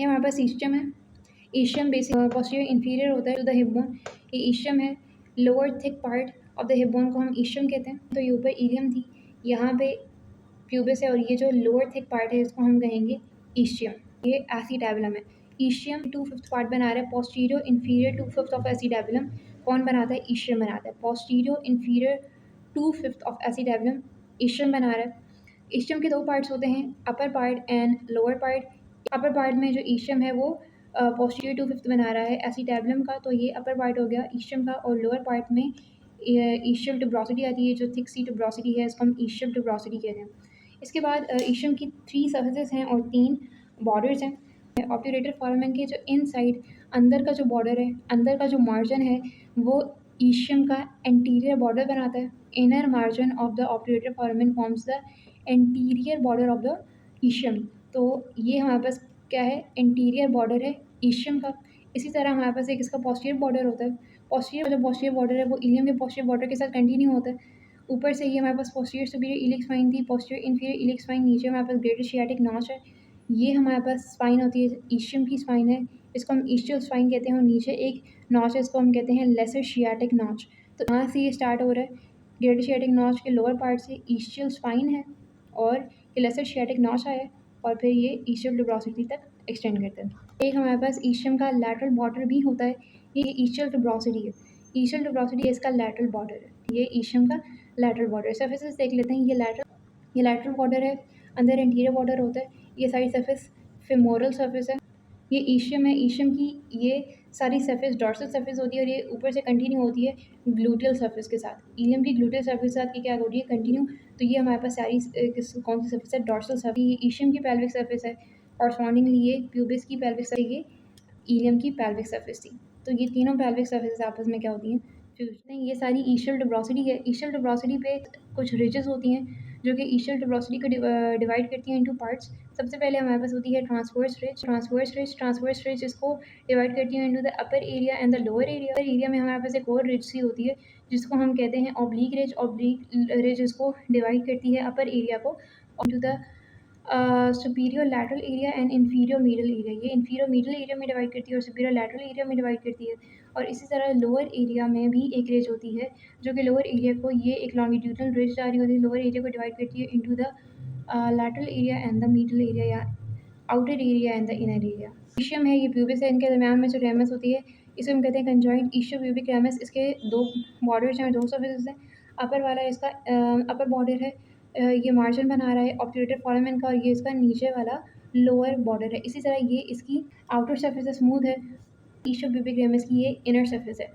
ये हमारे पास ईस्टियम है। ईस्टियम बेसिक पोस्टीरियर इन्फीरियर होता है टू द हिप बोन। ये ईस्टियम है। Lower thick part of the hip bone को हम ईस्टियम कहते हैं। तो ये ऊपर इलियम थी, यहाँ पे प्यूबिस है, और ये जो लोअर थिक पार्ट है इसको हम कहेंगे ईस्टियम। ये एसिटाबुलम है। ईस्टियम 2/5 पार्ट बना रहा है। पोस्टीरियर इन्फीरियर 2/5 ऑफ एसिटाबुलम कौन बनाता है? ईस्टियम बनाता है। पोस्टीरियर इन्फीरियर 2/5 ऑफ एसिटाबुलम ईस्टियम बना रहा है। ईस्टियम के दो पार्ट्स होते हैं, upper part and lower part. Upper part में जो ईस्टियम है वो पोस्टीरियर 2/5 बना रहा है एसिटाबुलम का, तो ये अपर पार्ट हो गया ईस्टियम का। और लोअर पार्ट में ईस्टियम ट्यूब्रोसिटी आती है, जो थिक सी ट्यूब्रोसिटी है इसको हम ईस्टियम ट्यूब्रोसिटी कहते हैं। इसके बाद ईस्टियम की 3 सर्फेसेस हैं और 3 बॉर्डर्स हैं। ऑब्ट्यूरेटर फोरामेन के जो इनसाइड अंदर का जो बॉर्डर है, अंदर का जो मार्जिन है, वो ईस्टियम का एंटीरियर बॉर्डर बनाता है। Inner margin of the obturator foramen forms the anterior border of the ischium. तो ये हमारे पास क्या है? एंटीरियर बॉर्डर है ईस्टियम का। इसी तरह हमारे पास एक इसका पोस्टीरियर बॉर्डर होता है। जो पोस्टीरियर बॉर्डर है वो इलियम के पोस्टीरियर बॉर्डर के साथ कंटिन्यू होता है। ऊपर से ये हमारे पास पोस्टीरियर सुपीरियर इलिक स्पाइन थी, पोस्टीरियर इन्फीरियर इलिक स्पाइन, नीचे हमारे पास ग्रेटर शियाटिक नॉच है। ये हमारे पास स्पाइन होती है, ईस्टियम की स्पाइन है, इसको हम ईस्टियल स्पाइन कहते हैं। और नीचे एक नॉच है, इसको हम कहते हैं लेसर शियाटिक नॉच। तो यहाँ से ये स्टार्ट हो रहा है। ग्रेटर शियाटिक नॉच के लोअर पार्ट से ईस्टियल स्पाइन है और ये लेसर शियाटिक नॉच आया, और फिर ये ईस्टियल ट्यूब्रोसिटी तक एक्सटेंड करता है। एक हमारे पास ईस्टियम का लैटरल बॉर्डर भी होता है, ये ईस्टियल ट्यूब्रोसिटी है। ईस्टियल ट्यूब्रोसिटी इसका लैटरल बॉर्डर है, ये ईस्टियम का लैटरल बॉर्डर। सर्फेसेस देख लेते हैं। ये लैटरल बॉर्डर है, अंदर एंटीरियर बॉर्डर होता है। ये सारी सर्फेस फेमोरल सर्फेस है। ये ईस्टियम है। ईस्टियम की ये सारी सर्फेस डॉर्सल सर्फेस होती है और ये ऊपर से कंटिन्यू होती है ग्लूटियल सर्फेस के साथ। इलियम की ग्लूटियल सर्फेस के साथ की क्या होती है? कंटिन्यू। तो ये हमारे पास सारी कौन सी सर्फेस है? Dorsal surface. ये ईस्टियम की पेल्विक सर्फेस है। कॉरस्पॉन्डिंगली ये प्यूबिस की पेल्विक सर्फेस, ये इलियम की पेल्विक सर्फेस थी। तो ये तीनों पेल्विक सर्फेस आपस में क्या होती हैं? फ्यूज। ये सारी ईस्टियल ट्यूब्रोसिटी है। ईस्टियल ट्यूब्रोसिटी पे कुछ रिजेस होती हैं जो कि ईस्टियल ट्यूब्रोसिटी को डिवाइड करती हैं इनटू पार्ट्स। सबसे पहले हमारे पास होती है ट्रांसवर्स रिज इसको डिवाइड करती है into the upper area and the lower area. Upper area में हमारे पास एक और रिज सी होती है जिसको हम कहते हैं ऑब्लिक रिज। ऑब्लिक रिज इसको डिवाइड करती है अपर एरिया को into the superior lateral area and inferior middle area. ये इन्फीरियर मिडल एरिया में डिवाइड करती है और सुपीरियर लैटरल एरिया में डिवाइड करती है। और इसी तरह लोअर एरिया में भी एक रिज होती है जो कि लोअर एरिया को, ये एक लॉन्गिट्यूडनल रिज जा रही होती है, लोअर एरिया को डिवाइड करती है into the lateral area and the middle area या outer area and the inner area. Ischium है, ये प्यूबिस है, इनके दरमियान में जो रेमस होती है इसे हम कहते हैं कंजॉइंट ईस्टियो प्यूबिक रेमस। इसके दो बॉर्डर्स हैं, दो सर्फेसेस हैं। अपर वाला इसका अपर बॉर्डर है, ये मार्जिन बना रहा है ऑब्ट्यूरेटर फोरामेन का, और ये इसका नीचे वाला लोअर बॉर्डर है। इसी तरह ये इसकी आउटर सर्फेस स्मूथ है। ईस्टियो प्यूबिक रेमस की ये इनर सर्फेस है।